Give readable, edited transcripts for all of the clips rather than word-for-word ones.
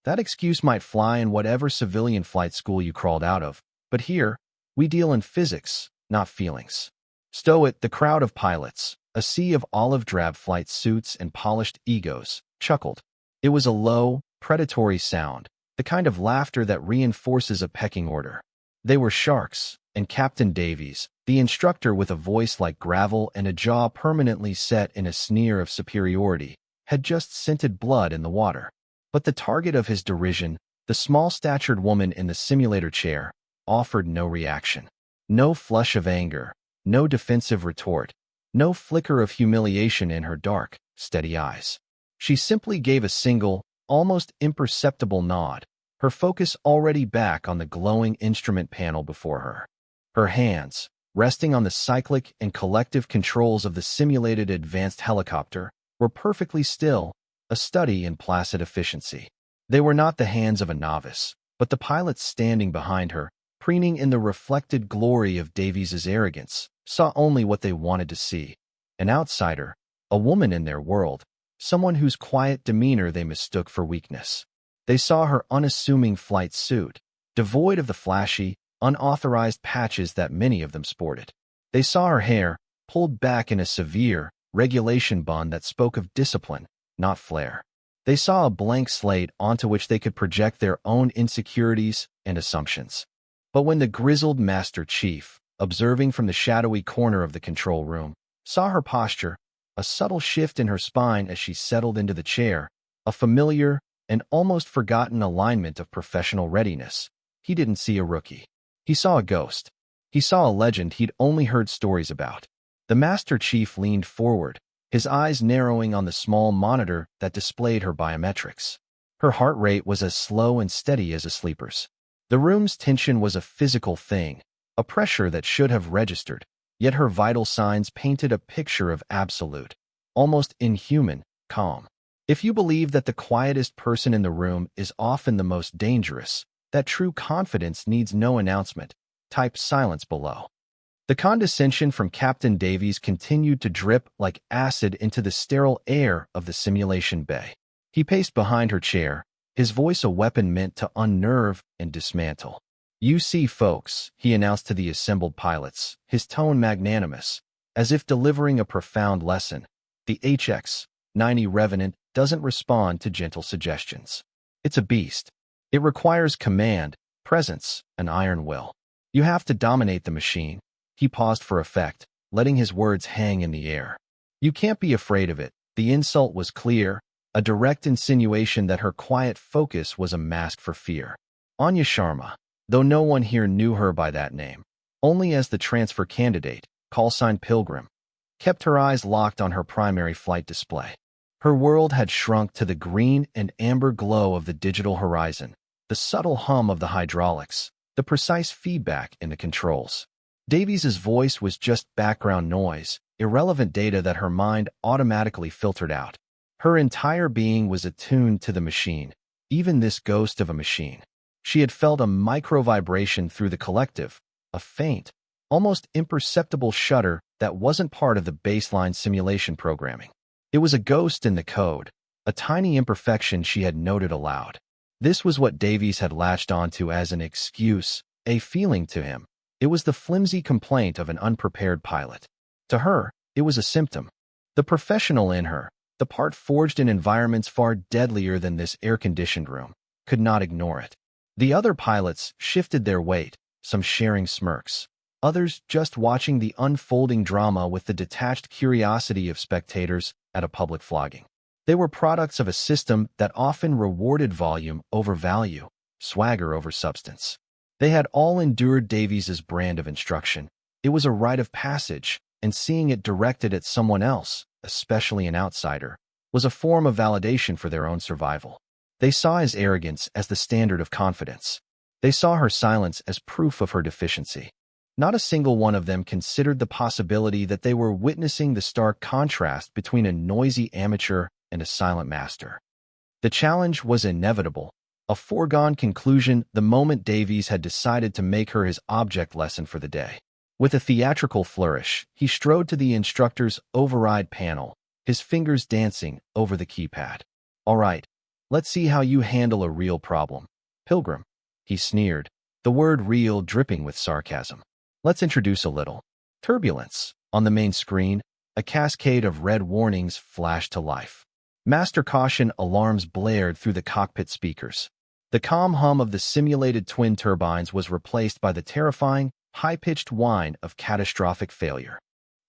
That excuse might fly in whatever civilian flight school you crawled out of, but here, we deal in physics, not feelings. Stow it, the crowd of pilots, a sea of olive-drab flight suits and polished egos, chuckled. It was a low, predatory sound, the kind of laughter that reinforces a pecking order. They were sharks, and Captain Davies, the instructor with a voice like gravel and a jaw permanently set in a sneer of superiority, had just scented blood in the water. But the target of his derision, the small-statured woman in the simulator chair, offered no reaction. No flush of anger, no defensive retort, no flicker of humiliation in her dark, steady eyes. She simply gave a single, almost imperceptible nod, her focus already back on the glowing instrument panel before her. Her hands, resting on the cyclic and collective controls of the simulated advanced helicopter, were perfectly still, a study in placid efficiency. They were not the hands of a novice, but the pilots standing behind her, preening in the reflected glory of Davies's arrogance, saw only what they wanted to see. An outsider, a woman in their world, someone whose quiet demeanor they mistook for weakness. They saw her unassuming flight suit, devoid of the flashy, unauthorized patches that many of them sported. They saw her hair, pulled back in a severe, regulation bun that spoke of discipline, not flair. They saw a blank slate onto which they could project their own insecurities and assumptions. But when the grizzled Master Chief, observing from the shadowy corner of the control room, saw her posture, a subtle shift in her spine as she settled into the chair, a familiar and almost forgotten alignment of professional readiness, he didn't see a rookie. He saw a ghost. He saw a legend he'd only heard stories about. The Master Chief leaned forward, his eyes narrowing on the small monitor that displayed her biometrics. Her heart rate was as slow and steady as a sleeper's. The room's tension was a physical thing, a pressure that should have registered, yet her vital signs painted a picture of absolute, almost inhuman, calm. If you believe that the quietest person in the room is often the most dangerous, that true confidence needs no announcement, type silence below. The condescension from Captain Davies continued to drip like acid into the sterile air of the simulation bay. He paced behind her chair, his voice a weapon meant to unnerve and dismantle. "You see, folks," he announced to the assembled pilots, his tone magnanimous, as if delivering a profound lesson. "The HX-90 Revenant doesn't respond to gentle suggestions. It's a beast. It requires command, presence, an iron will. You have to dominate the machine." He paused for effect, letting his words hang in the air. "You can't be afraid of it." The insult was clear, a direct insinuation that her quiet focus was a mask for fear. Anya Sharma, though no one here knew her by that name, only as the transfer candidate, callsign Pilgrim, kept her eyes locked on her primary flight display. Her world had shrunk to the green and amber glow of the digital horizon, the subtle hum of the hydraulics, the precise feedback in the controls. Davies's voice was just background noise, irrelevant data that her mind automatically filtered out. Her entire being was attuned to the machine, even this ghost of a machine. She had felt a micro-vibration through the collective, a faint, almost imperceptible shudder that wasn't part of the baseline simulation programming. It was a ghost in the code, a tiny imperfection she had noted aloud. This was what Davies had latched onto as an excuse, a feeling to him. It was the flimsy complaint of an unprepared pilot. To her, it was a symptom. The professional in her, the part forged in environments far deadlier than this air-conditioned room, could not ignore it. The other pilots shifted their weight, some sharing smirks, others just watching the unfolding drama with the detached curiosity of spectators at a public flogging. They were products of a system that often rewarded volume over value, swagger over substance. They had all endured Davies's brand of instruction. It was a rite of passage, and seeing it directed at someone else, especially an outsider, was a form of validation for their own survival. They saw his arrogance as the standard of confidence. They saw her silence as proof of her deficiency. Not a single one of them considered the possibility that they were witnessing the stark contrast between a noisy amateur and a silent master. The challenge was inevitable, a foregone conclusion the moment Davies had decided to make her his object lesson for the day. With a theatrical flourish, he strode to the instructor's override panel, his fingers dancing over the keypad. "All right, Let's see how you handle a real problem. Pilgrim, he sneered, the word real dripping with sarcasm. Let's introduce a little turbulence. On the main screen, a cascade of red warnings flashed to life. Master caution alarms blared through the cockpit speakers. The calm hum of the simulated twin turbines was replaced by the terrifying, high-pitched whine of catastrophic failure.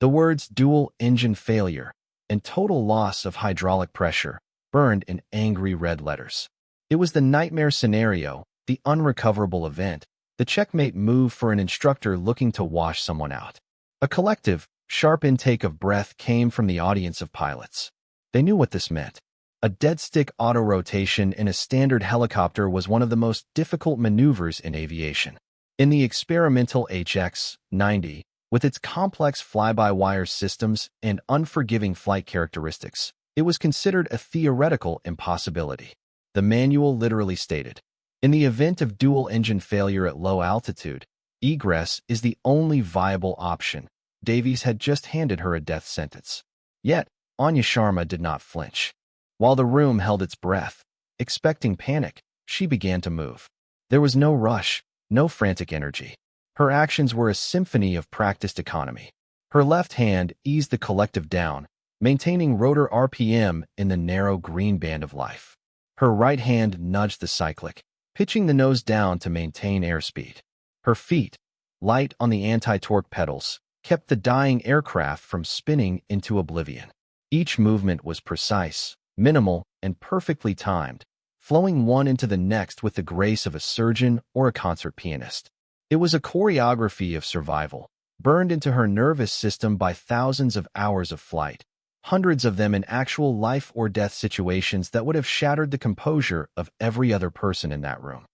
The words dual engine failure and total loss of hydraulic pressure burned in angry red letters. It was the nightmare scenario, the unrecoverable event, the checkmate move for an instructor looking to wash someone out. A collective, sharp intake of breath came from the audience of pilots. They knew what this meant. A dead-stick auto-rotation in a standard helicopter was one of the most difficult maneuvers in aviation. In the experimental HX-90, with its complex fly-by-wire systems and unforgiving flight characteristics, it was considered a theoretical impossibility. The manual literally stated, in the event of dual-engine failure at low altitude, egress is the only viable option. Davies had just handed her a death sentence. Yet, Anya Sharma did not flinch. While the room held its breath, expecting panic, she began to move. There was no rush, no frantic energy. Her actions were a symphony of practiced economy. Her left hand eased the collective down, maintaining rotor RPM in the narrow green band of life. Her right hand nudged the cyclic, pitching the nose down to maintain airspeed. Her feet, light on the anti-torque pedals, kept the dying aircraft from spinning into oblivion. Each movement was precise, minimal, and perfectly timed, flowing one into the next with the grace of a surgeon or a concert pianist. It was a choreography of survival, burned into her nervous system by thousands of hours of flight, hundreds of them in actual life-or-death situations that would have shattered the composure of every other person in that room.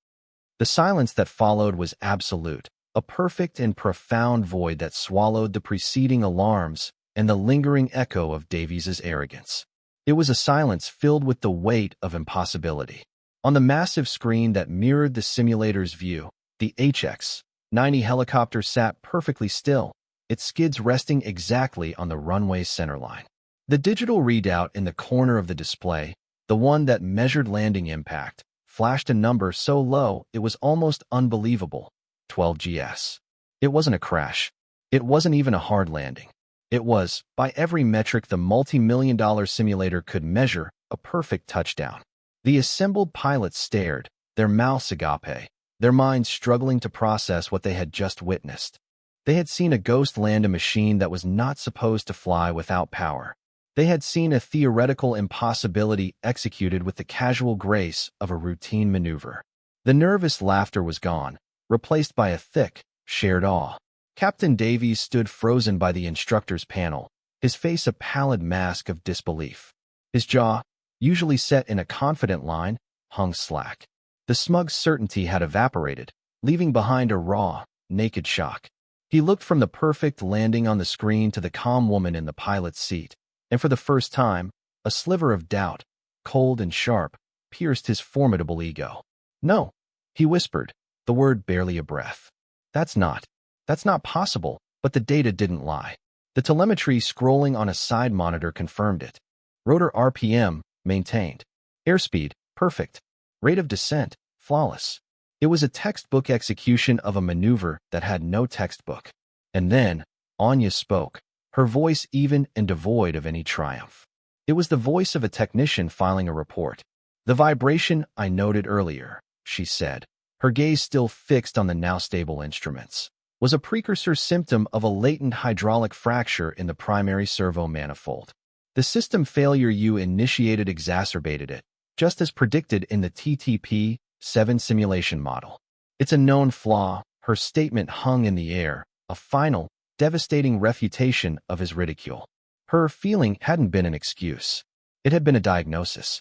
The silence that followed was absolute, a perfect and profound void that swallowed the preceding alarms and the lingering echo of Davies's arrogance. It was a silence filled with the weight of impossibility. On the massive screen that mirrored the simulator's view, the HX-90 helicopter sat perfectly still, its skids resting exactly on the runway's centerline. The digital readout in the corner of the display, the one that measured landing impact, flashed a number so low it was almost unbelievable, 12 GS. It wasn't a crash. It wasn't even a hard landing. It was, by every metric the multi-million-dollar simulator could measure, a perfect touchdown. The assembled pilots stared, their mouths agape, their minds struggling to process what they had just witnessed. They had seen a ghost land a machine that was not supposed to fly without power. They had seen a theoretical impossibility executed with the casual grace of a routine maneuver. The nervous laughter was gone, replaced by a thick, shared awe. Captain Davies stood frozen by the instructor's panel, his face a pallid mask of disbelief. His jaw, usually set in a confident line, hung slack. The smug certainty had evaporated, leaving behind a raw, naked shock. He looked from the perfect landing on the screen to the calm woman in the pilot's seat, and for the first time, a sliver of doubt, cold and sharp, pierced his formidable ego. "No," he whispered, the word barely a breath. That's not possible," but the data didn't lie. The telemetry scrolling on a side monitor confirmed it. Rotor RPM, maintained. Airspeed, perfect. Rate of descent, flawless. It was a textbook execution of a maneuver that had no textbook. And then, Anya spoke, her voice even and devoid of any triumph. It was the voice of a technician filing a report. "The vibration I noted earlier," she said, her gaze still fixed on the now stable instruments, was a precursor symptom of a latent hydraulic fracture in the primary servo manifold. The system failure you initiated exacerbated it, just as predicted in the TTP-7 simulation model. It's a known flaw, her statement hung in the air, a final, devastating refutation of his ridicule. Her feeling hadn't been an excuse. It had been a diagnosis.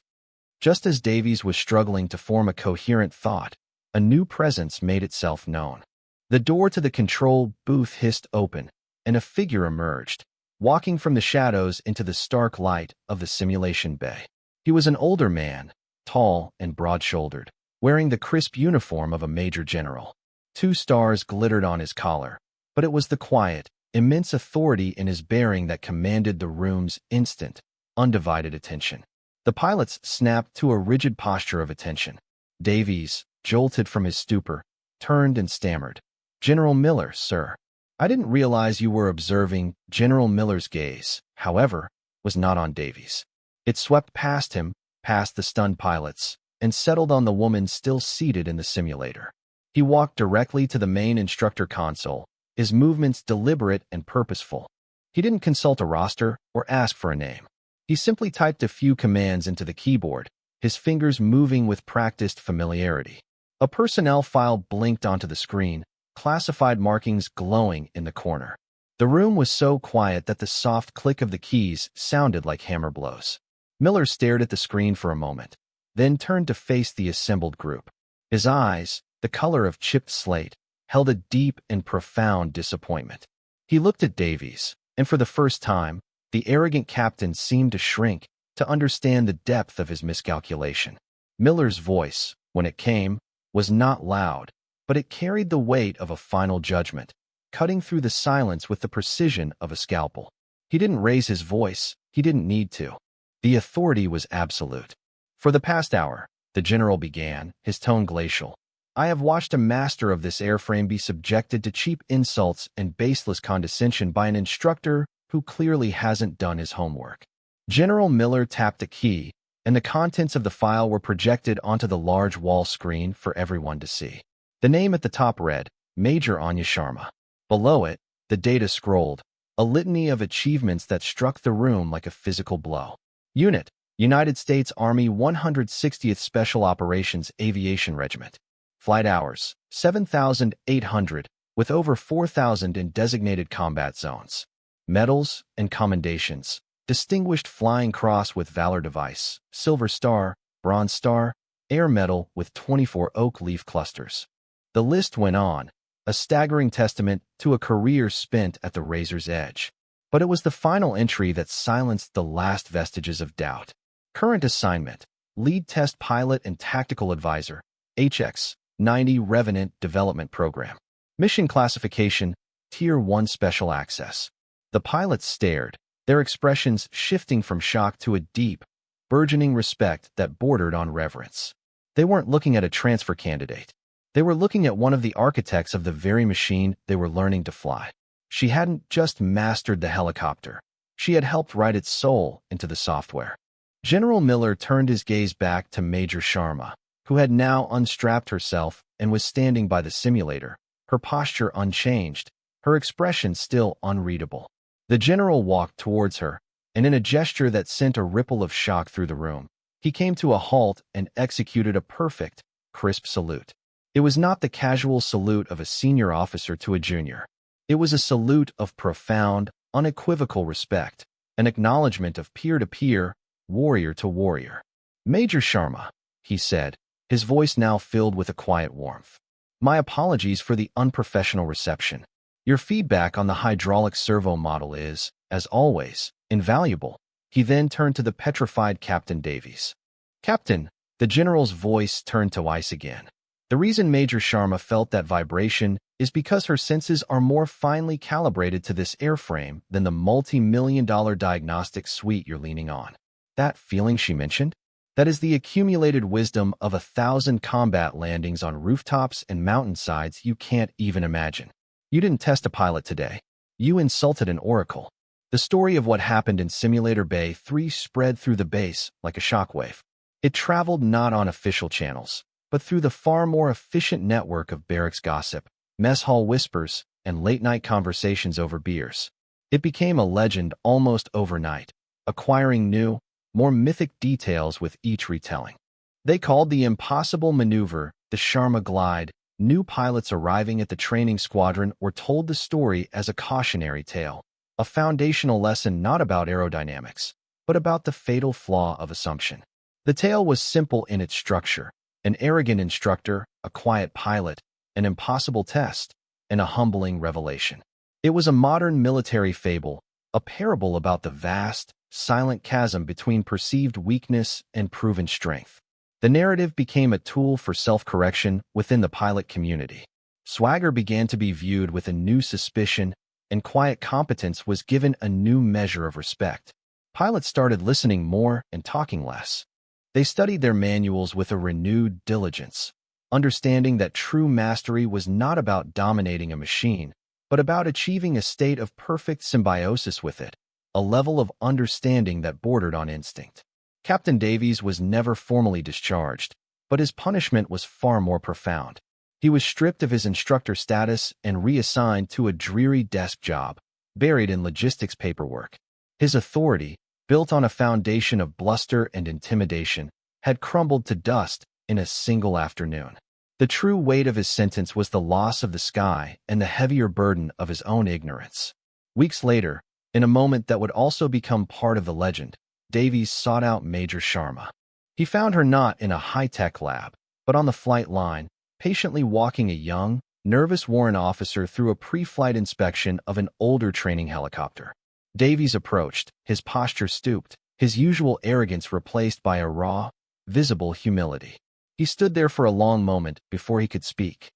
Just as Davies was struggling to form a coherent thought, a new presence made itself known. The door to the control booth hissed open, and a figure emerged, walking from the shadows into the stark light of the simulation bay. He was an older man, tall and broad-shouldered, wearing the crisp uniform of a major general. 2 stars glittered on his collar, but it was the quiet, immense authority in his bearing that commanded the room's instant, undivided attention. The pilots snapped to a rigid posture of attention. Davies, jolted from his stupor, turned and stammered. "General Miller, sir. I didn't realize you were observing." General Miller's gaze, however, was not on Davies. It swept past him, past the stunned pilots, and settled on the woman still seated in the simulator. He walked directly to the main instructor console, his movements deliberate and purposeful. He didn't consult a roster or ask for a name. He simply typed a few commands into the keyboard, his fingers moving with practiced familiarity. A personnel file blinked onto the screen, classified markings glowing in the corner. The room was so quiet that the soft click of the keys sounded like hammer blows. Miller stared at the screen for a moment, then turned to face the assembled group. His eyes, the color of chipped slate, held a deep and profound disappointment. He looked at Davies, and for the first time, the arrogant captain seemed to shrink, to understand the depth of his miscalculation. Miller's voice, when it came, was not loud, but it carried the weight of a final judgment, cutting through the silence with the precision of a scalpel. He didn't raise his voice, he didn't need to. The authority was absolute. "For the past hour," the general began, his tone glacial, "I have watched a master of this airframe be subjected to cheap insults and baseless condescension by an instructor who clearly hasn't done his homework." General Miller tapped a key, and the contents of the file were projected onto the large wall screen for everyone to see. The name at the top read, Major Anya Sharma. Below it, the data scrolled, a litany of achievements that struck the room like a physical blow. Unit, United States Army 160th Special Operations Aviation Regiment. Flight hours, 7,800, with over 4,000 in designated combat zones. Medals and commendations. Distinguished Flying Cross with Valor Device, Silver Star, Bronze Star, Air Medal with 24 oak leaf clusters. The list went on, a staggering testament to a career spent at the razor's edge. But it was the final entry that silenced the last vestiges of doubt. Current assignment, Lead Test Pilot and Tactical Advisor, HX-90 Revenant Development Program. Mission Classification, Tier 1 Special Access. The pilots stared, their expressions shifting from shock to a deep, burgeoning respect that bordered on reverence. They weren't looking at a transfer candidate. They were looking at one of the architects of the very machine they were learning to fly. She hadn't just mastered the helicopter. She had helped write its soul into the software. General Miller turned his gaze back to Major Sharma, who had now unstrapped herself and was standing by the simulator, her posture unchanged, her expression still unreadable. The general walked towards her, and in a gesture that sent a ripple of shock through the room, he came to a halt and executed a perfect, crisp salute. It was not the casual salute of a senior officer to a junior. It was a salute of profound, unequivocal respect, an acknowledgement of peer-to-peer, warrior-to-warrior. "Major Sharma," he said, his voice now filled with a quiet warmth. "My apologies for the unprofessional reception. Your feedback on the hydraulic servo model is, as always, invaluable." He then turned to the petrified Captain Davies. "Captain," the general's voice turned to ice again. "The reason Major Sharma felt that vibration is because her senses are more finely calibrated to this airframe than the multi-million-dollar diagnostic suite you're leaning on." That feeling she mentioned? That is the accumulated wisdom of 1,000 combat landings on rooftops and mountainsides you can't even imagine. You didn't test a pilot today. You insulted an oracle. The story of what happened in Simulator Bay 3 spread through the base like a shockwave. It traveled not on official channels, but through the far more efficient network of barracks gossip, mess hall whispers, and late-night conversations over beers. It became a legend almost overnight, acquiring new, more mythic details with each retelling. They called the impossible maneuver the Sharma Glide. New pilots arriving at the training squadron were told the story as a cautionary tale, a foundational lesson not about aerodynamics, but about the fatal flaw of assumption. The tale was simple in its structure: an arrogant instructor, a quiet pilot, an impossible test, and a humbling revelation. It was a modern military fable, a parable about the vast, silent chasm between perceived weakness and proven strength. The narrative became a tool for self-correction within the pilot community. Swagger began to be viewed with a new suspicion, and quiet competence was given a new measure of respect. Pilots started listening more and talking less. They studied their manuals with a renewed diligence, understanding that true mastery was not about dominating a machine, but about achieving a state of perfect symbiosis with it, a level of understanding that bordered on instinct. Captain Davies was never formally discharged, but his punishment was far more profound. He was stripped of his instructor status and reassigned to a dreary desk job, buried in logistics paperwork. His authority, built on a foundation of bluster and intimidation, had crumbled to dust in a single afternoon. The true weight of his sentence was the loss of the sky and the heavier burden of his own ignorance. Weeks later, in a moment that would also become part of the legend, Davies sought out Major Sharma. He found her not in a high-tech lab, but on the flight line, patiently walking a young, nervous warrant officer through a pre-flight inspection of an older training helicopter. Davies approached, his posture stooped, his usual arrogance replaced by a raw, visible humility. He stood there for a long moment before he could speak.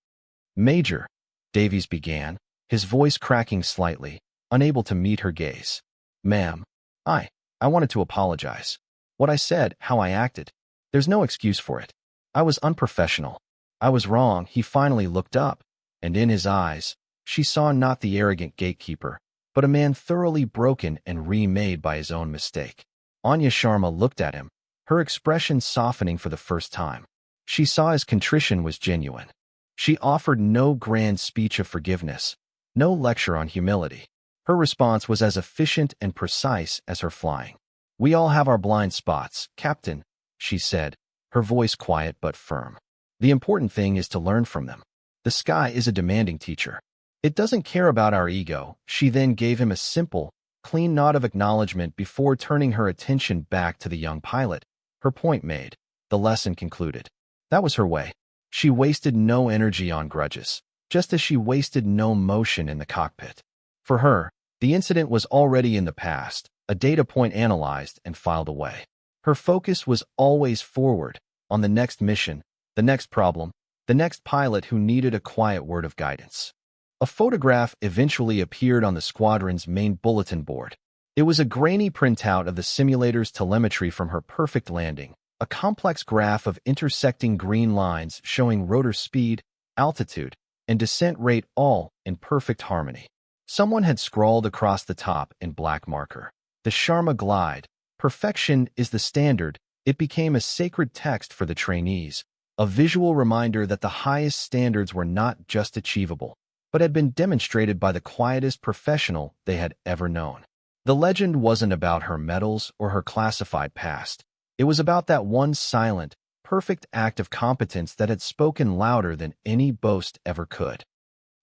"Major," Davies began, his voice cracking slightly, unable to meet her gaze. "Ma'am, I wanted to apologize. What I said, how I acted. There's no excuse for it. I was unprofessional. I was wrong." He finally looked up, and in his eyes, she saw not the arrogant gatekeeper, but a man thoroughly broken and remade by his own mistake. Anya Sharma looked at him, her expression softening for the first time. She saw his contrition was genuine. She offered no grand speech of forgiveness, no lecture on humility. Her response was as efficient and precise as her flying. "We all have our blind spots, Captain," she said, her voice quiet but firm. "The important thing is to learn from them. The sky is a demanding teacher. It doesn't care about our ego." She then gave him a simple, clean nod of acknowledgement before turning her attention back to the young pilot. Her point made, the lesson concluded. That was her way. She wasted no energy on grudges, just as she wasted no motion in the cockpit. For her, the incident was already in the past, a data point analyzed and filed away. Her focus was always forward, on the next mission, the next problem, the next pilot who needed a quiet word of guidance. A photograph eventually appeared on the squadron's main bulletin board. It was a grainy printout of the simulator's telemetry from her perfect landing, a complex graph of intersecting green lines showing rotor speed, altitude, and descent rate all in perfect harmony. Someone had scrawled across the top in black marker, "The Sharma glide. Perfection is the standard." It became a sacred text for the trainees, a visual reminder that the highest standards were not just achievable, but had been demonstrated by the quietest professional they had ever known. The legend wasn't about her medals or her classified past. It was about that one silent, perfect act of competence that had spoken louder than any boast ever could.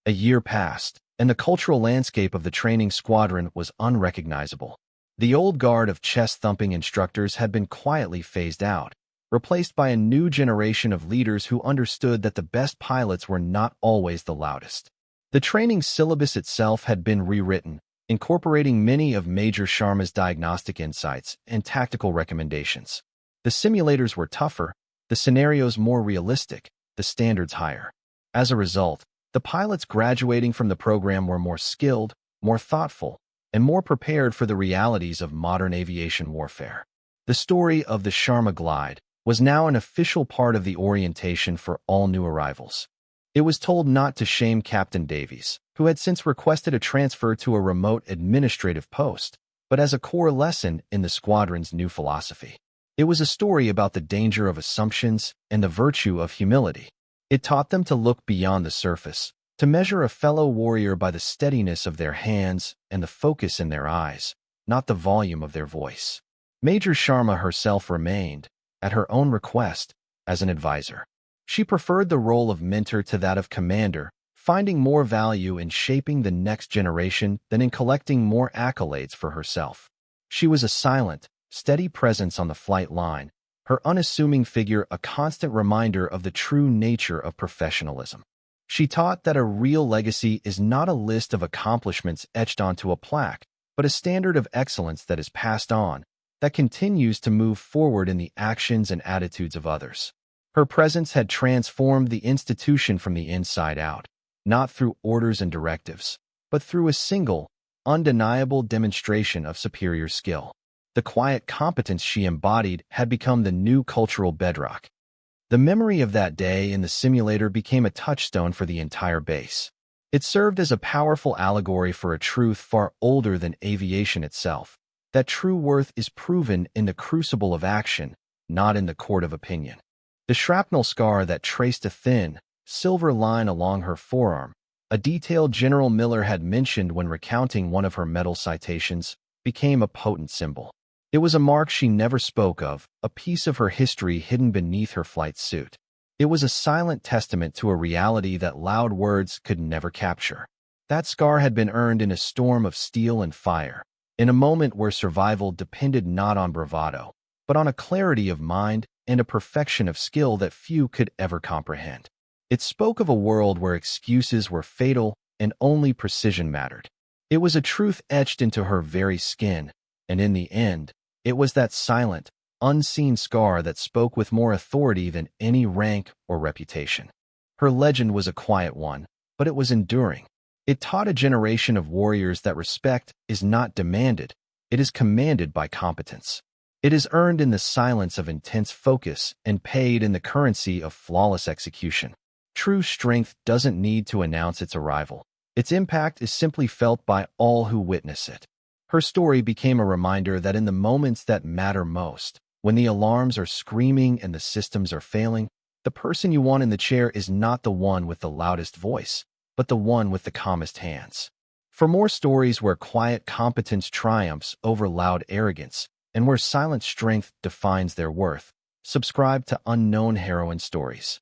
A year passed, and the cultural landscape of the training squadron was unrecognizable. The old guard of chest-thumping instructors had been quietly phased out, replaced by a new generation of leaders who understood that the best pilots were not always the loudest. The training syllabus itself had been rewritten, incorporating many of Major Sharma's diagnostic insights and tactical recommendations. The simulators were tougher, the scenarios more realistic, the standards higher. As a result, the pilots graduating from the program were more skilled, more thoughtful, and more prepared for the realities of modern aviation warfare. The story of the Sharma glide was now an official part of the orientation for all new arrivals. It was told not to shame Captain Davies, who had since requested a transfer to a remote administrative post, but as a core lesson in the squadron's new philosophy. It was a story about the danger of assumptions and the virtue of humility. It taught them to look beyond the surface, to measure a fellow warrior by the steadiness of their hands and the focus in their eyes, not the volume of their voice. Major Sharma herself remained, at her own request, as an advisor. She preferred the role of mentor to that of commander, finding more value in shaping the next generation than in collecting more accolades for herself. She was a silent, steady presence on the flight line, her unassuming figure a constant reminder of the true nature of professionalism. She taught that a real legacy is not a list of accomplishments etched onto a plaque, but a standard of excellence that is passed on, that continues to move forward in the actions and attitudes of others. Her presence had transformed the institution from the inside out, not through orders and directives, but through a single, undeniable demonstration of superior skill. The quiet competence she embodied had become the new cultural bedrock. The memory of that day in the simulator became a touchstone for the entire base. It served as a powerful allegory for a truth far older than aviation itself, that true worth is proven in the crucible of action, not in the court of opinion. The shrapnel scar that traced a thin, silver line along her forearm, a detail General Miller had mentioned when recounting one of her medal citations, became a potent symbol. It was a mark she never spoke of, a piece of her history hidden beneath her flight suit. It was a silent testament to a reality that loud words could never capture. That scar had been earned in a storm of steel and fire, in a moment where survival depended not on bravado, but on a clarity of mind and a perfection of skill that few could ever comprehend. It spoke of a world where excuses were fatal and only precision mattered. It was a truth etched into her very skin, and in the end, it was that silent, unseen scar that spoke with more authority than any rank or reputation. Her legend was a quiet one, but it was enduring. It taught a generation of warriors that respect is not demanded, it is commanded by competence. It is earned in the silence of intense focus and paid in the currency of flawless execution. True strength doesn't need to announce its arrival. Its impact is simply felt by all who witness it. Her story became a reminder that in the moments that matter most, when the alarms are screaming and the systems are failing, the person you want in the chair is not the one with the loudest voice, but the one with the calmest hands. For more stories where quiet competence triumphs over loud arrogance, and where silent strength defines their worth, subscribe to Unknown Heroine Stories.